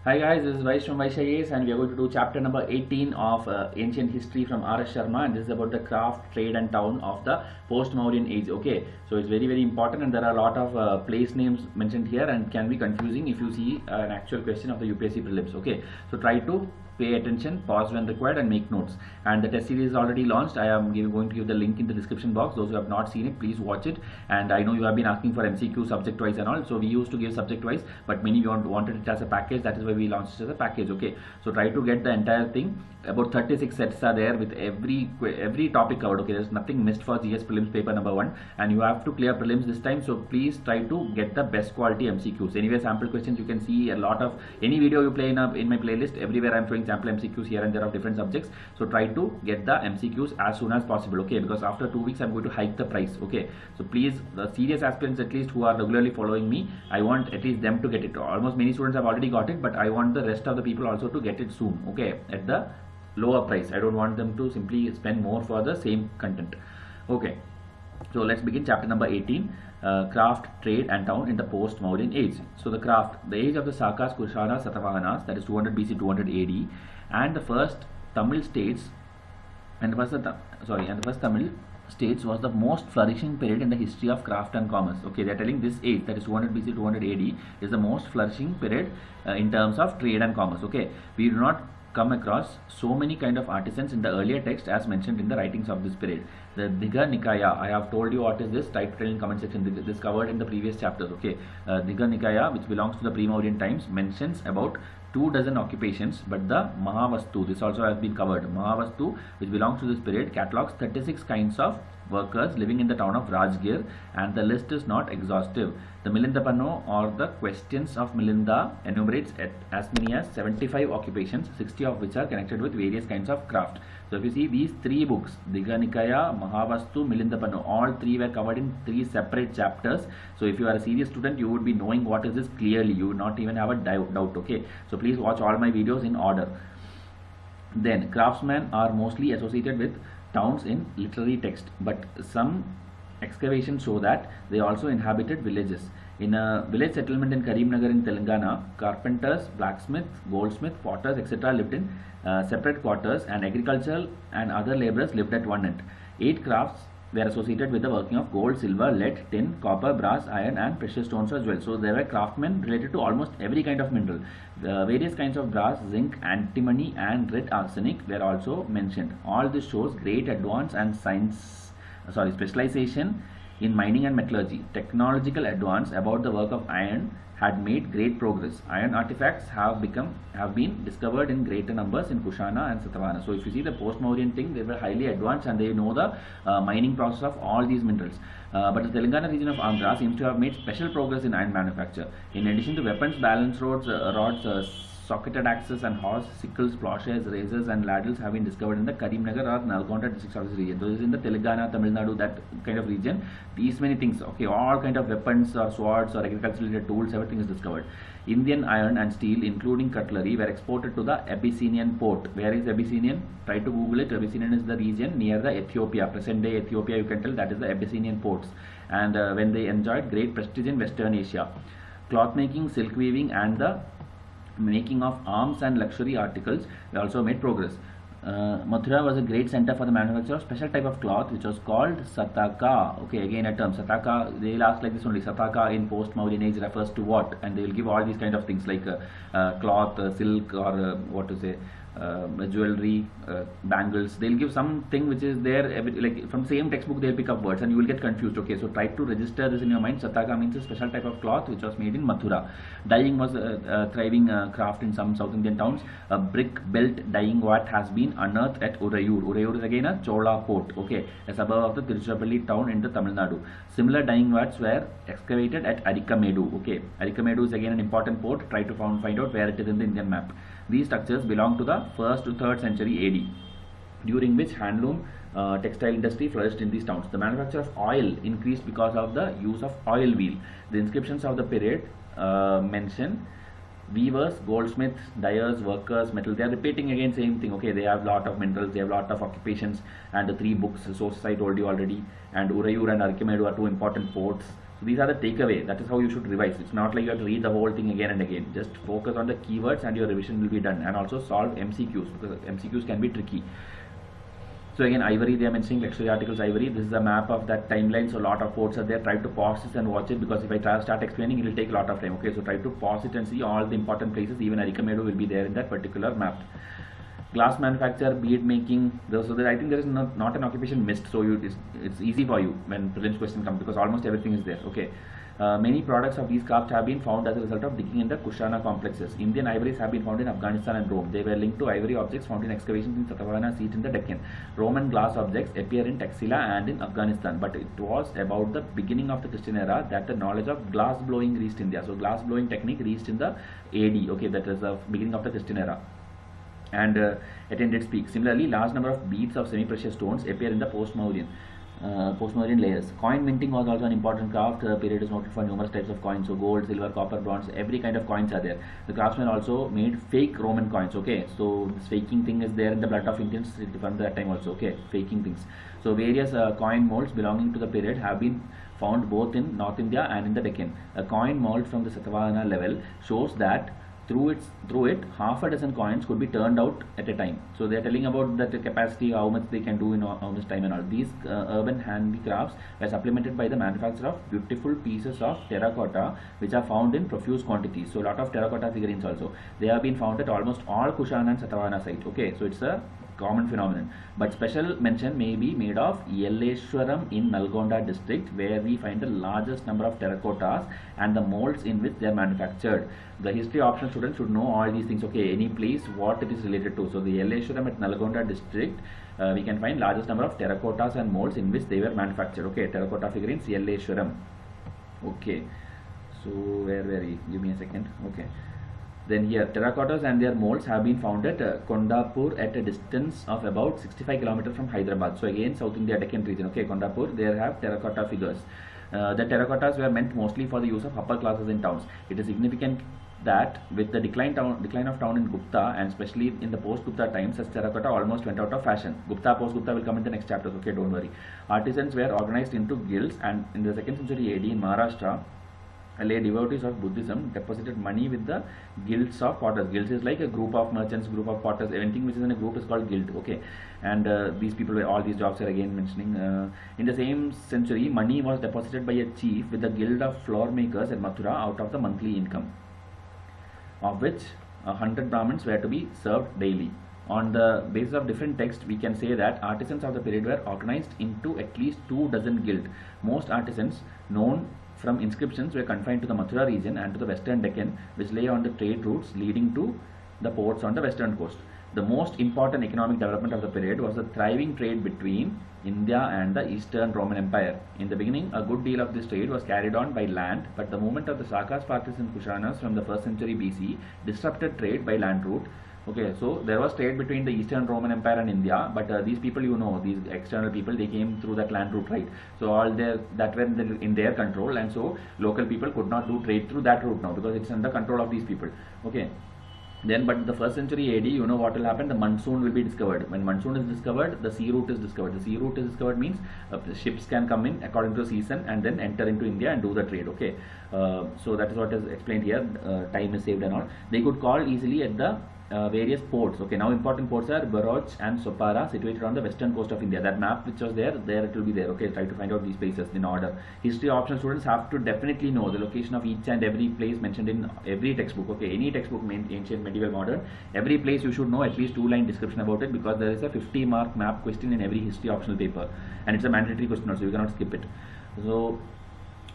Hi guys, this is Vice from Vaishayes and we are going to do chapter number 18 of Ancient History from R.S. Sharma, and this is about the craft, trade and town of the post-Mauryan age. Okay, so it's very important, and there are a lot of place names mentioned here and can be confusing if you see an actual question of the UPSC prelims. Okay, so try to pay attention, pause when required and make notes. And the test series is already launched. I am going to give the link in the description box. Those who have not seen it, please watch it. And I know you have been asking for MCQ subject wise and all, so we used to give subject wise, but many of you wanted it as a package. That is why we launched it as a package. Okay, so try to get the entire thing. About 36 sets are there with every topic covered. Okay, there's nothing missed for GS prelims paper number 1, and you have to clear prelims this time, so please try to get the best quality MCQs. Anyway, sample questions you can see a lot of any video you play in my playlist. Everywhere I'm showing sample MCQs here and there of different subjects, so try to get the MCQs as soon as possible. Okay, because after 2 weeks I'm going to hike the price. Okay, so please, the serious aspirants at least who are regularly following me, I want at least them to get it. Almost many students have already got it, but I want the rest of the people also to get it soon. Okay, at the lower price. I don't want them to simply spend more for the same content. Okay, so let's begin chapter number 18. Craft, trade and town in the post-Mauryan age. So the craft, the age of the Sakas, Kushanas, Satavahanas, that is 200 BC, 200 AD, and the first Tamil states, and the first Tamil states was the most flourishing period in the history of craft and commerce. Okay, they are telling this age, that is 200 BC, 200 AD, is the most flourishing period in terms of trade and commerce. Okay, we do not come across so many kind of artisans in the earlier text as mentioned in the writings of this period. The Digha Nikaya, I have told you what is this, try to tell in comment section. This covered in the previous chapters. Okay, Digha Nikaya, which belongs to the pre-Mauryan times, mentions about 24 occupations, but the Mahavastu, this also has been covered. Mahavastu, which belongs to this period, catalogs 36 kinds of workers living in the town of Rajgir, and the list is not exhaustive. The Milindapanno, or the questions of Milinda, enumerates as many as 75 occupations, 60 of which are connected with various kinds of craft. So if you see these 3 books, Digha Nikaya, Mahavastu, Milindapanno, all 3 were covered in 3 separate chapters. So if you are a serious student, you would be knowing what is this clearly. You would not even have a doubt. Okay, so please watch all my videos in order. Then craftsmen are mostly associated with towns in literary text, but some excavations show that they also inhabited villages. In a village settlement in Karimnagar in Telangana, carpenters, blacksmiths, goldsmiths, potters, etc. lived in separate quarters, and agricultural and other laborers lived at one end. 8 crafts were associated with the working of gold, silver, lead, tin, copper, brass, iron and precious stones as well. So there were craftsmen related to almost every kind of mineral. Various kinds of brass, zinc, antimony and red arsenic were also mentioned. All this shows great advance and specialization in mining and metallurgy. Technological advance about the work of iron had made great progress. Iron artifacts have been discovered in greater numbers in Kushana and Satavahana. So if you see the post-Mauryan thing, they were highly advanced and they know the mining process of all these minerals. But the Telangana region of Andhra seems to have made special progress in iron manufacture. In addition to weapons, balance rods, socketed axes and horse, sickles, plowshares, razors and ladles have been discovered in the Karimnagar or Nalgonda districts of this region. Those in the Telangana, Tamil Nadu, that kind of region. These many things, okay, all kind of weapons or swords or agricultural related tools, everything is discovered. Indian iron and steel, including cutlery, were exported to the Abyssinian port. Where is Abyssinian? Try to Google it. Abyssinian is the region near the Ethiopia, present day Ethiopia, you can tell that is the Abyssinian ports. And when they enjoyed great prestige in Western Asia. Cloth making, silk weaving and the making of arms and luxury articles also made progress. Mathura was a great center for the manufacture of special type of cloth which was called Sataka. Okay, again a term, Sataka, they will ask like this only, Sataka in post-Mauryan age refers to what? And they will give all these kind of things like cloth, silk or what to say, jewelry, bangles. They'll give something which is there, like from same textbook they'll pick up words and you will get confused. Okay, so try to register this in your mind. Sataka means a special type of cloth which was made in Mathura. Dyeing was a thriving craft in some South Indian towns. A brick built dyeing vat has been unearthed at Urayur. Urayur is again a Chola port, okay, a suburb of the Tiruchirappalli town in the Tamil Nadu. Similar dyeing vats were excavated at Arikamedu. Okay, Arikamedu is again an important port. Try to find out where it is in the Indian map. These structures belong to the 1st to 3rd century AD, during which handloom textile industry flourished in these towns. The manufacture of oil increased because of the use of oil wheel. The inscriptions of the period mention weavers, goldsmiths, dyers, workers, metal. They are repeating again same thing. Okay, they have lot of minerals, they have lot of occupations, and the 3 books sources I told you already. And Urayur and Arkimedu are 2 important ports. So these are the takeaway. That is how you should revise. It's not like you have to read the whole thing again and again. Just focus on the keywords and your revision will be done. And also solve MCQs, because MCQs can be tricky. So again, ivory, they are mentioning lecture articles ivory. This is a map of that timeline. So a lot of ports are there. Try to pause this and watch it, because if I start explaining, it will take a lot of time. Okay, so try to pause it and see all the important places. Even Arikamedu will be there in that particular map. Glass manufacture, bead making. So I think there is not an occupation missed. So it's easy for you when prelims question comes, because almost everything is there. Okay. Many products of these crafts have been found as a result of digging in the Kushana complexes. Indian ivories have been found in Afghanistan and Rome. They were linked to ivory objects found in excavations in Satavahana seat in the Deccan. Roman glass objects appear in Taxila and in Afghanistan, but it was about the beginning of the Christian era that the knowledge of glass blowing reached India. So glass blowing technique reached in the AD. Okay, that is the beginning of the Christian era, and attained its peak. Similarly, large number of beads of semi-precious stones appear in the post-Mauryan layers. Coin minting was also an important craft. Period is noted for numerous types of coins. So gold, silver, copper, bronze, every kind of coins are there. The craftsmen also made fake Roman coins. Okay, so this faking thing is there in the blood of Indians from that time also. Okay, faking things. So various coin molds belonging to the period have been found both in North India and in the Deccan. A coin mold from the Satavahana level shows that through it half a dozen coins could be turned out at a time. So they are telling about that capacity, how much they can do in how much time and all. These urban handicrafts were supplemented by the manufacture of beautiful pieces of terracotta, which are found in profuse quantities. So a lot of terracotta figurines also, they have been found at almost all Kushana and Satavahana site. Okay, so it's a common phenomenon, but special mention may be made of Yelleshwaram in Nalgonda district, where we find the largest number of terracottas and the molds in which they are manufactured. The history optional students should know all these things. Okay, any place what it is related to. So the Yelleshwaram at Nalgonda district, we can find largest number of terracottas and molds in which they were manufactured. Okay, terracotta figurines, Yelleshwaram. Okay, so where were we? Give me a second. Okay. Then here, terracottas and their molds have been found at Kondapur at a distance of about 65 km from Hyderabad. So again, South India Deccan region. Okay, Kondapur, they have terracotta figures. The terracottas were meant mostly for the use of upper classes in towns. It is significant that with the decline of town in Gupta, and especially in the post-Gupta times, such terracotta almost went out of fashion. Gupta, post-Gupta will come in the next chapters. Okay, don't worry. Artisans were organized into guilds, and in the 2nd century AD in Maharashtra, lay devotees of Buddhism deposited money with the guilds of potters. Guilds is like a group of merchants, group of potters. Anything which is in a group is called guild. Okay, and these people were, all these jobs are again mentioning. In the same century, money was deposited by a chief with the guild of floor makers at Mathura out of the monthly income, of which 100 Brahmins were to be served daily. On the basis of different texts, we can say that artisans of the period were organized into at least 24 guilds. Most artisans known from inscriptions were confined to the Mathura region and to the western Deccan, which lay on the trade routes leading to the ports on the western coast. The most important economic development of the period was the thriving trade between India and the Eastern Roman Empire. In the beginning, a good deal of this trade was carried on by land, but the movement of the Sakas, Parthians and Kushanas from the 1st century BC disrupted trade by land route. Okay, so there was trade between the Eastern Roman Empire and India, but these people, you know, these external people, they came through that land route, right? So all that were in their control, and so local people could not do trade through that route now, because it's under control of these people. Okay. Then, but the 1st century AD, you know what will happen? The monsoon will be discovered. When monsoon is discovered, the sea route is discovered. The sea route is discovered means ships can come in according to the season and then enter into India and do the trade. Okay, so that is what is explained here. Time is saved and all. They could call easily at the various ports. Okay, now important ports are Bharuch and Sopara, situated on the western coast of India. That map which was there it will be there. Okay, try to find out these places in order. History optional students have to definitely know the location of each and every place mentioned in every textbook. Okay, any textbook, ancient, medieval, modern, every place you should know at least 2-line description about it, because there is a 50-mark map question in every history optional paper, and it's a mandatory question also, you cannot skip it. So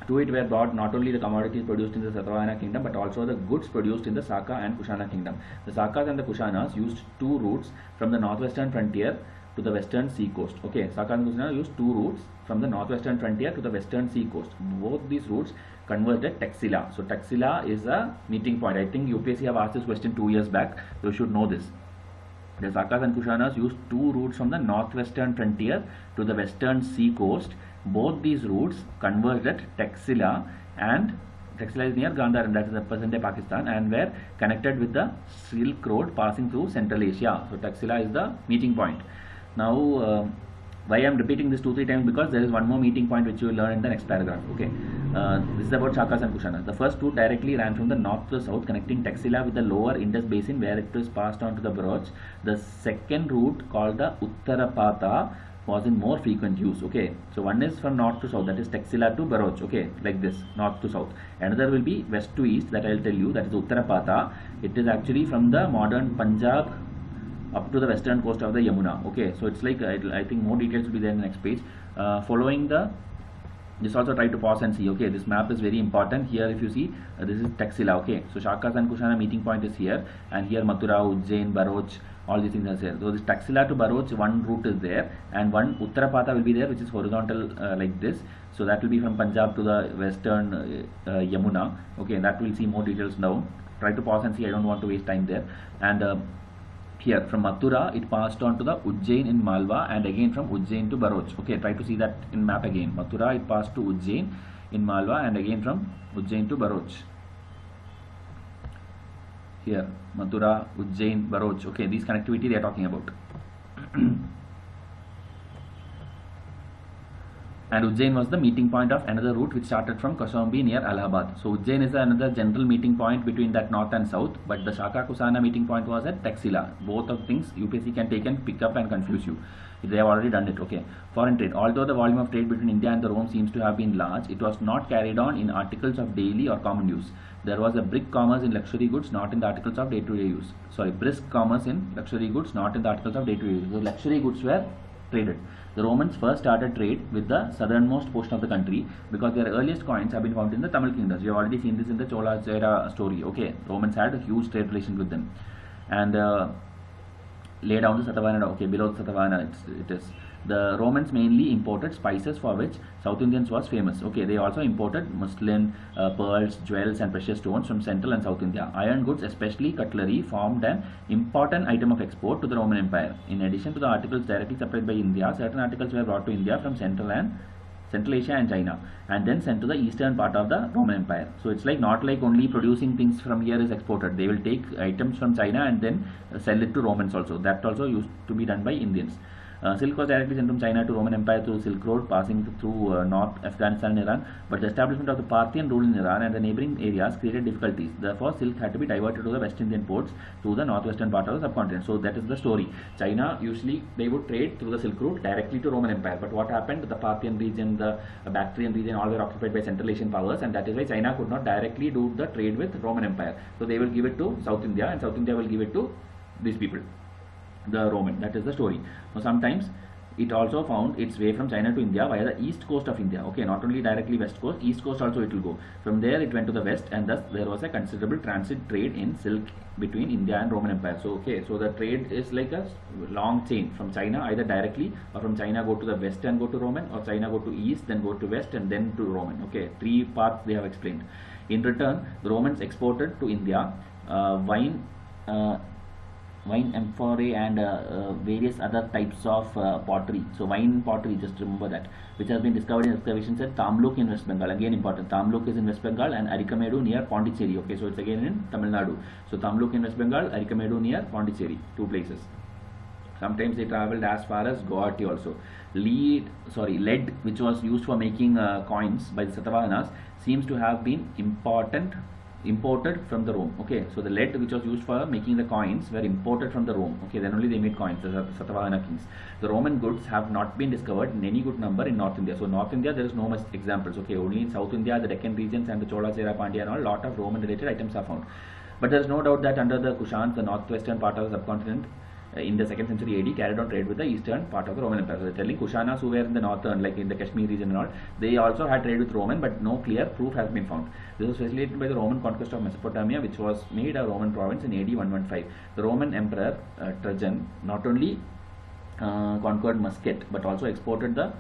to it were brought not only the commodities produced in the Satavahana kingdom, but also the goods produced in the Saka and Kushana kingdom. The Sakas and the Kushanas used 2 routes from the northwestern frontier to the western sea coast. Okay, Saka and Kushana used 2 routes from the northwestern frontier to the western sea coast. Both these routes converged at Taxila. So Taxila is a meeting point. I think UPSC have asked this question 2 years back, so you should know this. The Sakas and Kushanas used 2 routes from the northwestern frontier to the western sea coast. Both these routes converged at Taxila, and Taxila is near Gandhar, that is the present-day Pakistan, and were connected with the Silk Road passing through Central Asia. So Taxila is the meeting point. Now Why I am repeating this 2-3 times? Because there is one more meeting point which you will learn in the next paragraph. Okay, this is about Shakas and Kushanas. The first route directly ran from the north to the south, connecting Taxila with the lower Indus basin, where it was passed on to the Baloch. The second route, called the Uttarapata, was in more frequent use. Okay, so one is from north to south, that is Taxila to Baloch. Okay, like this, north to south. Another will be west to east, that I will tell you, that is Uttarapata. It is actually from the modern Punjab up to the western coast of the Yamuna. Okay, so it's like I think more details will be there in the next page. Following the, just also try to pause and see. Okay, this map is very important. Here if you see, this is Taxila. Okay, so Shakas and Kushana meeting point is here, and here Mathura, Ujjain, Baloch, all these things are there. So this Taxila to Baloch, one route is there, and one Uttarapata will be there, which is horizontal like this. So that will be from Punjab to the western Yamuna. Okay, that we'll see more details now. Try to pause and see, I don't want to waste time there. And here from Mathura it passed on to the Ujjain in Malwa, and again from Ujjain to Baloch. Okay, try to see that in map again. Mathura it passed to Ujjain in Malwa, and again from Ujjain to Baloch. Here Mathura, Ujjain, Baloch. Okay, these connectivity they are talking about. And Ujjain was the meeting point of another route which started from Kaushambi near Allahabad. So Ujjain is another general meeting point between that north and south, but the Shaka Kusana meeting point was at Taxila. Both of things UPSC can take and pick up and confuse you. They have already done it. Okay. Foreign trade. Although the volume of trade between India and the Rome seems to have been large, it was not carried on in articles of daily or common use. There was a brisk commerce in luxury goods, not in the articles of day-to-day use. Sorry, brisk commerce in luxury goods, not in the articles of day-to-day use. The luxury goods were traded. The Romans first started trade with the southernmost portion of the country, because their earliest coins have been found in the Tamil kingdoms. You have already seen this in the Cholas era story. Okay, Romans had a huge trade relation with them, and lay down the Satavahana. Okay, below the Satavahana it is. The Romans mainly imported spices, for which South Indians was famous. Okay, they also imported muslin, pearls, jewels and precious stones from Central and South India. Iron goods, especially cutlery, formed an important item of export to the Roman Empire. In addition to the articles directly supplied by India, certain articles were brought to India from Central Asia and China, and then sent to the eastern part of the Roman Empire. So it's like not like only producing things from here is exported. They will take items from China and then sell it to Romans also. That also used to be done by Indians. Silk was directly sent from China to Roman Empire through Silk Road, passing through North Afghanistan and Iran. But the establishment of the Parthian rule in Iran and the neighboring areas created difficulties. Therefore, silk had to be diverted to the West Indian ports through the northwestern part of the subcontinent. So that is the story. China, usually they would trade through the Silk Route directly to Roman Empire. But what happened? The Parthian region, the Bactrian region, all were occupied by Central Asian powers, and that is why China could not directly do the trade with Roman Empire. So they will give it to South India, and South India will give it to these people, the Roman. That is the story. Now sometimes it also found its way from China to India via the east coast of India. Okay, not only directly west coast, east coast also it will go. From there it went to the west, and thus there was a considerable transit trade in silk between India and Roman Empire. So okay, so the trade is like a long chain from China, either directly, or from China go to the west and go to Roman, or China go to east then go to west and then to Roman. Okay, three parts they have explained. In return, the Romans exported to India wine, amphorae and various other types of pottery. So wine pottery, just remember that, which has been discovered in excavations at Tamluk in West Bengal. Again important, Tamluk is in West Bengal, and Arikamedu near Pondicherry. Okay, so it's again in Tamil Nadu. So Tamluk in West Bengal, Arikamedu near Pondicherry, two places. Sometimes they travelled as far as Guwahati also. Lead, which was used for making coins by the Satavahanas, seems to have been imported from the Rome. Okay, so the lead which was used for making the coins were imported from the Rome. Okay, then only they made coins, the Satavahana kings. The Roman goods have not been discovered in any good number in North India. So North India there is no much examples. Okay, only in South India, the Deccan regions and the Chola, Chera, Pandya and all, lot of Roman related items are found. But there is no doubt that under the Kushans, the northwestern part of the subcontinent in the 2nd century AD carried on trade with the eastern part of the Roman Empire. So they're telling Kushanas who were in the northern, like in the Kashmir region and all, they also had trade with Roman, but no clear proof has been found. This was facilitated by the Roman conquest of Mesopotamia, which was made a Roman province in AD 115. The Roman Emperor Trajan not only conquered Muscat, but also explored the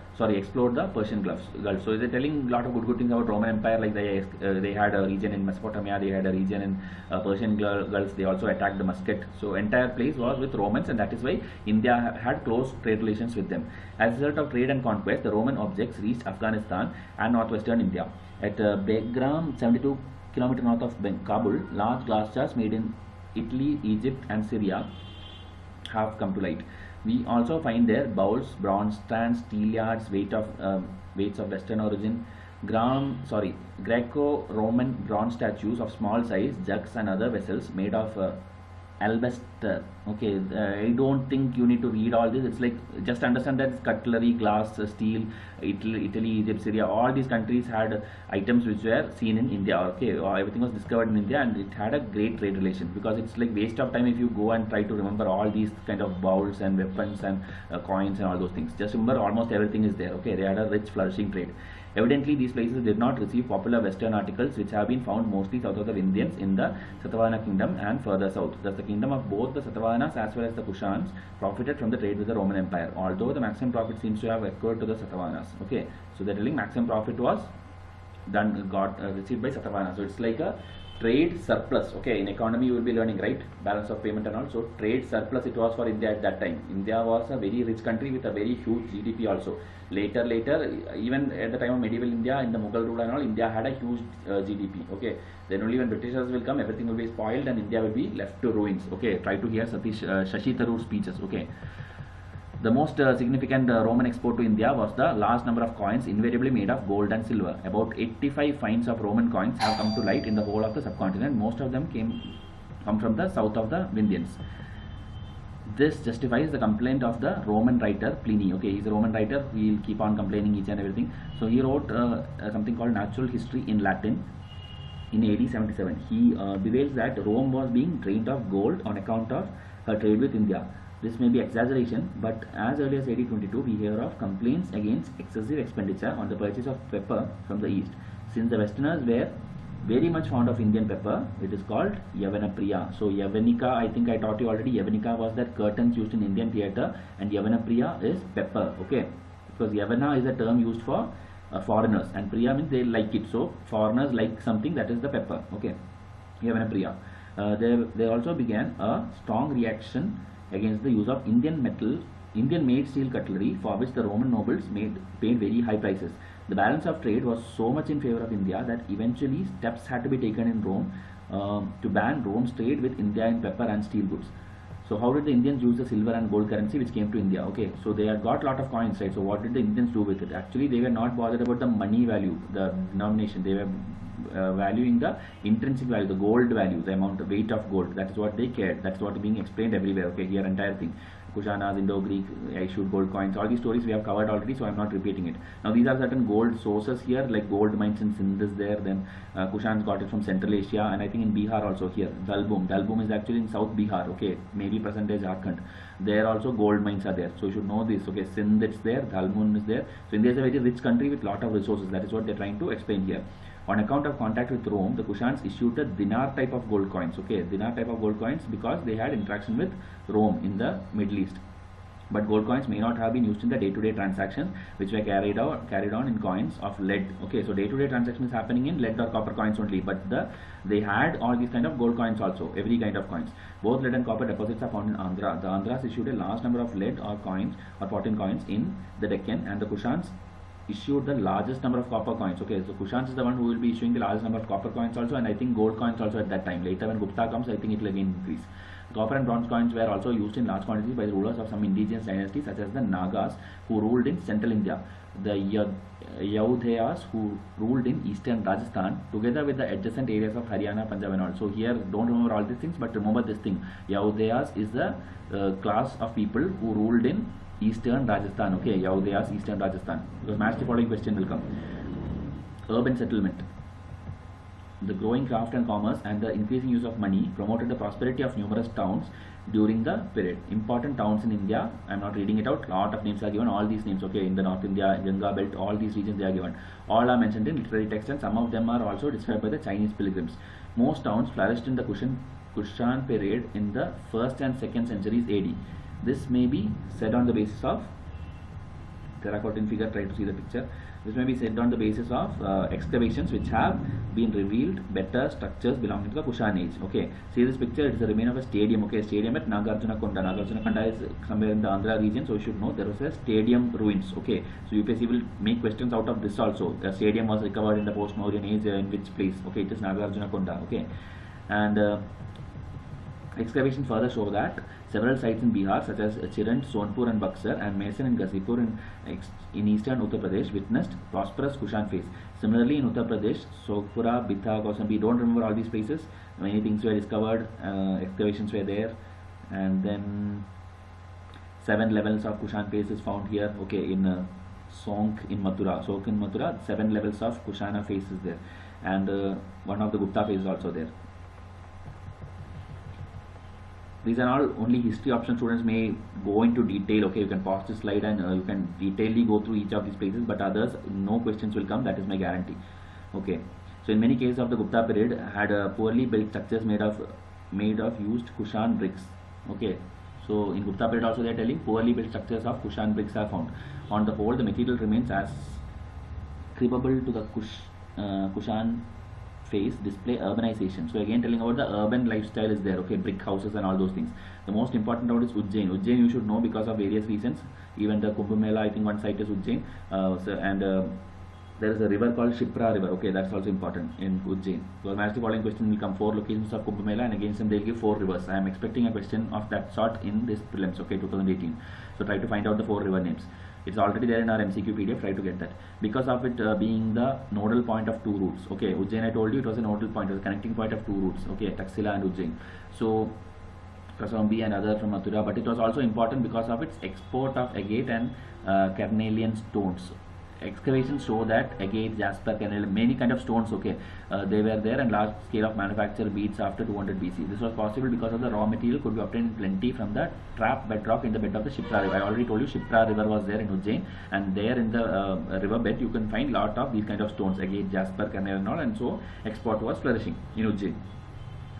Persian Gulf. So they're telling a lot of good things about Roman Empire, like they had a region in Mesopotamia, they had a region in Persian Gulf, they also attacked the Muscat. So entire place was with Romans, and that is why India had close trade relations with them. As a result of trade and conquest, the Roman objects reached Afghanistan and northwestern India. At Begram, 72 km north of Kabul, large glass jars made in Italy, Egypt and Syria have come to light. We also find there bowls, bronze stands, steelyards, weights of Western origin, Greco-Roman bronze statues of small size, jugs and other vessels made of alabaster. Okay, I don't think you need to read all this. It's like just understand that cutlery, glass, steel, Italy, Egypt, Syria, all these countries had items which were seen in India. Okay, everything was discovered in India, and it had a great trade relation, because it's like waste of time if you go and try to remember all these kind of bowls and weapons and coins and all those things. Just remember almost everything is there. Okay, they had a rich, flourishing trade. Evidently, these places did not receive popular Western articles, which have been found mostly south of the Vindhyans in the Satavahana kingdom and further south. Thus, the kingdom of both the Satavahanas as well as the Kushans profited from the trade with the Roman Empire, although the maximum profit seems to have occurred to the Satavahanas. Okay, so they're telling maximum profit was received by Satavahana. So it's like a trade surplus. Okay, in economy you will be learning, right? Balance of payment and all. So trade surplus it was for India at that time. India was a very rich country with a very huge GDP also. Later, even at the time of medieval India, in the Mughal rule and all, India had a huge GDP. Okay, then only when Britishers will come, everything will be spoiled and India will be left to ruins. Okay, try to hear Shashi Tharoor's speeches. Okay. The most significant Roman export to India was the large number of coins invariably made of gold and silver. About 85 finds of Roman coins have come to light in the whole of the subcontinent. Most of them come from the south of the Vindhyans. This justifies the complaint of the Roman writer Pliny. Okay, he's a Roman writer. He'll keep on complaining each and everything. So he wrote something called Natural History in Latin in AD 77. He bewails that Rome was being drained of gold on account of her trade with India. This may be exaggeration, but as early as AD 22, we hear of complaints against excessive expenditure on the purchase of pepper from the east. Since the Westerners were very much fond of Indian pepper, it is called Yavana Priya. So Yavanika, I think I taught you already. Yavanika was that curtains used in Indian theatre, and Yavana Priya is pepper. Okay, because Yavana is a term used for foreigners, and Priya means they like it. So foreigners like something, that is the pepper. Okay, Yavana Priya. They also began a strong reaction against the use of Indian made steel cutlery, for which the Roman nobles paid very high prices. The balance of trade was so much in favor of India that eventually steps had to be taken in Rome to ban Rome's trade with India in pepper and steel goods. So how did the Indians use the silver and gold currency which came to India? Okay, so they had got a lot of coins, right? So what did the Indians do with it? Actually, they were not bothered about the money value, the denomination. They were valuing the intrinsic value, the gold value, the amount, the weight of gold. That is what they cared. That's what is being explained everywhere. Okay, here entire thing. Kushanas, Indo-Greek issued gold coins. All these stories we have covered already, so I am not repeating it. Now these are certain gold sources here, like gold mines in Sindh is there. Then Kushans got it from Central Asia, and I think in Bihar also here. Dalbum is actually in South Bihar. Okay, maybe present day Jharkhand. There also gold mines are there. So you should know this. Okay, Sindh it's there, Dalmun is there. So India is a very rich country with lot of resources. That is what they are trying to explain here. On account of contact with Rome, the Kushans issued a dinar type of gold coins. Okay, dinar type of gold coins, because they had interaction with Rome in the Middle East. But gold coins may not have been used in the day-to-day transactions, which were carried on in coins of lead. Okay, so day-to-day transaction is happening in lead or copper coins only, but they had all these kind of gold coins also, every kind of coins. Both lead and copper deposits are found in Andhra. The Andhras issued a large number of lead or coins or potting coins in the Deccan, and the Kushans issued the largest number of copper coins. Okay, so Kushans is the one who will be issuing the largest number of copper coins also, and I think gold coins also at that time. Later when Gupta comes, I think it will again increase. Copper and bronze coins were also used in large quantities by the rulers of some indigenous dynasties such as the Nagas, who ruled in central India, the Yaudhayas, who ruled in eastern Rajasthan, together with the adjacent areas of Haryana, Punjab and all. So here don't remember all these things, but remember this thing. Yaudhayas is the class of people who ruled in eastern Rajasthan. Okay, Yaudhayas, eastern Rajasthan. Because match the following question will come. Urban settlement. The growing craft and commerce and the increasing use of money promoted the prosperity of numerous towns during the period. Important towns in India, I am not reading it out, lot of names are given, all these names, okay, in the North India, Ganga belt, all these regions they are given. All are mentioned in literary texts, and some of them are also described by the Chinese pilgrims. Most towns flourished in the Kushan period in the 1st and 2nd centuries AD. This may be said on the basis of terracotta figure, try to see the picture. This may be said on the basis of excavations which have been revealed better structures belonging to the Kushan age. Okay, see this picture, it is a remain of a stadium. Okay, stadium at Nagarjunakonda. Nagarjunakonda is somewhere in the Andhra region, so you should know there was a stadium ruins. Okay, so UPSC will make questions out of this also. The stadium was recovered in the post-Mauryan age, in which place? Okay, it is Nagarjunakonda. Okay, and Excavations further show that several sites in Bihar, such as Chirant, Sonpur and Buxar, and Mason and Ghazipur in eastern Uttar Pradesh, witnessed prosperous Kushan phase. Similarly, in Uttar Pradesh, Sogpura, Bitha, Kausambi, don't remember all these places. Many things were discovered, excavations were there, and then 7 levels of Kushan phase is found here. Okay, in Sonk in Mathura. 7 levels of Kushana phase is there, and one of the Gupta phase is also there. These are all only history option. Students may go into detail. Okay, you can pause this slide and you can detailedly go through each of these places, but others, no questions will come, that is my guarantee. Okay, so in many cases of the Gupta period had poorly built structures made of used Kushan bricks. Okay, so in Gupta period also they are telling poorly built structures of Kushan bricks are found. On the whole, the material remains as cribable to the Kushan phase display urbanization. So again telling about the urban lifestyle is there. Okay, brick houses and all those things. The most important note is Ujjain. Ujjain you should know because of various reasons. Even the Kumbh Mela, I think one site is Ujjain, there is a river called Shipra river. Okay, that's also important in Ujjain. So match the following question will come 4 locations of Kumbh Mela, and against them they'll give 4 rivers. I am expecting a question of that sort in this prelims. Okay, 2018. So try to find out the 4 river names. It's already there in our MCQ PDF, try to get that. Because of it being the nodal point of 2 routes. Okay, Ujjain I told you it was a nodal point, it was a connecting point of 2 routes. Okay, Taxila and Ujjain. So Kausambi and other from Mathura, but it was also important because of its export of agate and carnelian stones. Excavations show that agate, jasper, carnelian, many kind of stones, okay, they were there, and large scale of manufacture beads after 200 BC. This was possible because of the raw material could be obtained in plenty from the trap bedrock in the bed of the Shipra river. I already told you Shipra river was there in Ujjain, and there in the river bed you can find lot of these kind of stones, agate, jasper, carnelian and all, and so export was flourishing in Ujjain.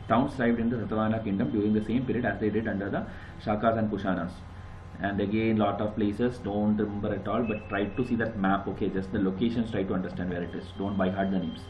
Towns thrived in the Satavahana kingdom during the same period as they did under the Shakas and Kushanas. And again, lot of places, don't remember at all, but try to see that map. Okay, just the locations, try to understand where it is, don't by heart the names.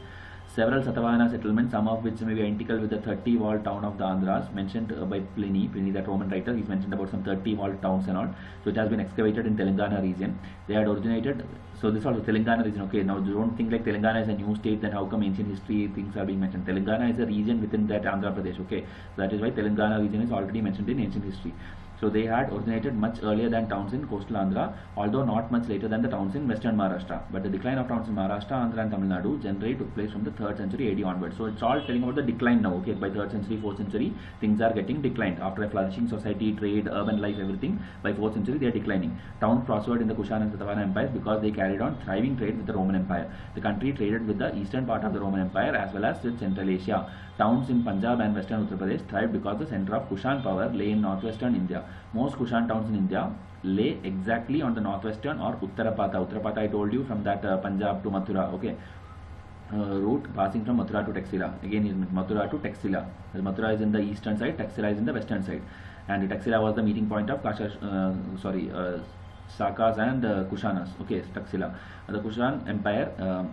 Several Satavahana settlements, some of which may be identical with the 30-walled town of the Andhras mentioned by Pliny, that Roman writer. He's mentioned about some 30-walled towns and all. So it has been excavated in Telangana region. They had originated, so this also Telangana region. Okay, now don't think like Telangana is a new state, then how come ancient history things are being mentioned. Telangana is a region within that Andhra Pradesh. Okay, so that is why Telangana region is already mentioned in ancient history. So they had originated much earlier than towns in coastal Andhra, although not much later than the towns in western Maharashtra. But the decline of towns in Maharashtra, Andhra and Tamil Nadu generally took place from the 3rd century AD onwards. So it's all telling about the decline now. Okay, by 3rd century, 4th century, things are getting declined. After a flourishing society, trade, urban life, everything, by 4th century they are declining. Towns prospered in the Kushan and Satavahana empires because they carried on thriving trade with the Roman Empire. The country traded with the eastern part of the Roman Empire as well as with Central Asia. Towns in Punjab and western Uttar Pradesh thrived because the center of Kushan power lay in northwestern India. Most Kushan towns in India lay exactly on the northwestern or Uttarapata. Uttarapata I told you from that Punjab to Mathura. Okay, route passing from Mathura to Taxila. Again, is Mathura to Taxila. Mathura is in the eastern side, Taxila is in the western side, and Taxila was the meeting point of Sakas and Kushanas. Okay, Taxila. The Kushan Empire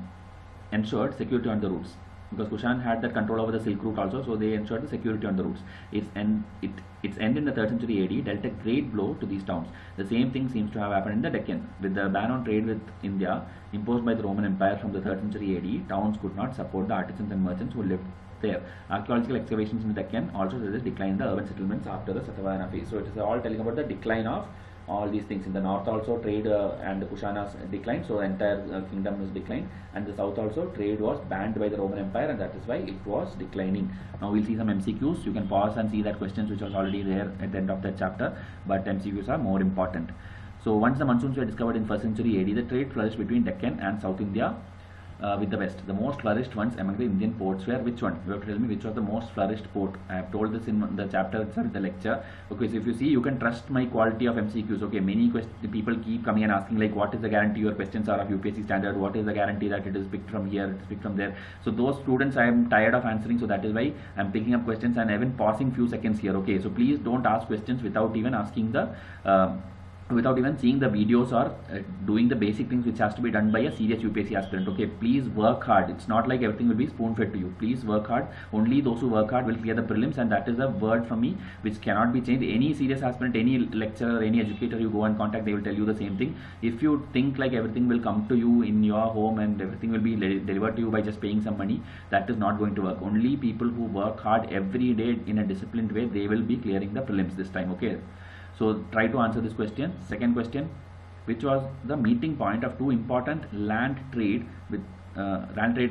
ensured security on the routes, because Kushan had that control over the Silk Route also, so they ensured the security on the routes. Its end in the 3rd century AD dealt a great blow to these towns. The same thing seems to have happened in the Deccan. With the ban on trade with India imposed by the Roman Empire from the 3rd century AD, towns could not support the artisans and merchants who lived there. Archaeological excavations in the Deccan also suggest decline in the urban settlements after the Satavahana phase. So it is all telling about the decline of all these things. In the north also trade and the Kushanas declined, so entire kingdom is declined, and the south also trade was banned by the Roman Empire, and that is why it was declining. Now we'll see some MCQs. You can pause and see that questions which was already there at the end of that chapter, but MCQs are more important. So once the monsoons were discovered in 1st century AD, the trade flourished between Deccan and South India with the west. The most flourished ones among the Indian ports were which one? You have to tell me which was the most flourished port. I have told this in the chapter itself, the lecture. Okay, so if you see, you can trust my quality of MCQs. Okay, many people keep coming and asking like, what is the guarantee your questions are of UPSC standard? What is the guarantee that it is picked from here, it is picked from there? So those students I am tired of answering, so that is why I am picking up questions and even pausing few seconds here. Okay, so please don't ask questions without even asking the without even seeing the videos or doing the basic things which has to be done by a serious UPSC aspirant. Okay, please work hard. It's not like everything will be spoon fed to you. Please work hard. Only those who work hard will clear the prelims, and that is a word from me which cannot be changed. Any serious aspirant, any lecturer, any educator you go and contact, they will tell you the same thing. If you think like everything will come to you in your home and everything will be delivered to you by just paying some money, that is not going to work. Only people who work hard every day in a disciplined way, they will be clearing the prelims this time. Okay, so try to answer this question. Second question, which was the meeting point of two important land trade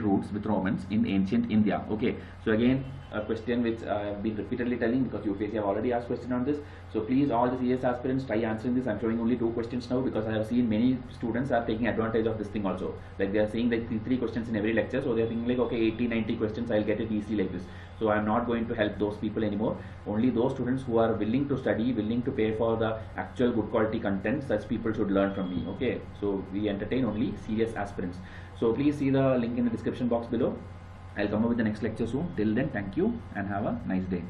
routes with Romans in ancient India. Okay, so again a question which I have been repeatedly telling, because UPSC have already asked question on this. So please, all the CS aspirants, try answering this. I'm showing only 2 questions now because I have seen many students are taking advantage of this thing also. Like they are saying like 3 questions in every lecture, so they are thinking like, okay, 80-90 questions I'll get it easily like this. So I'm not going to help those people anymore. Only those students who are willing to study, willing to pay for the actual good quality content, such people should learn from me. Okay, so we entertain only serious aspirants. So please see the link in the description box below. I'll come up with the next lecture soon. Till then, thank you and have a nice day.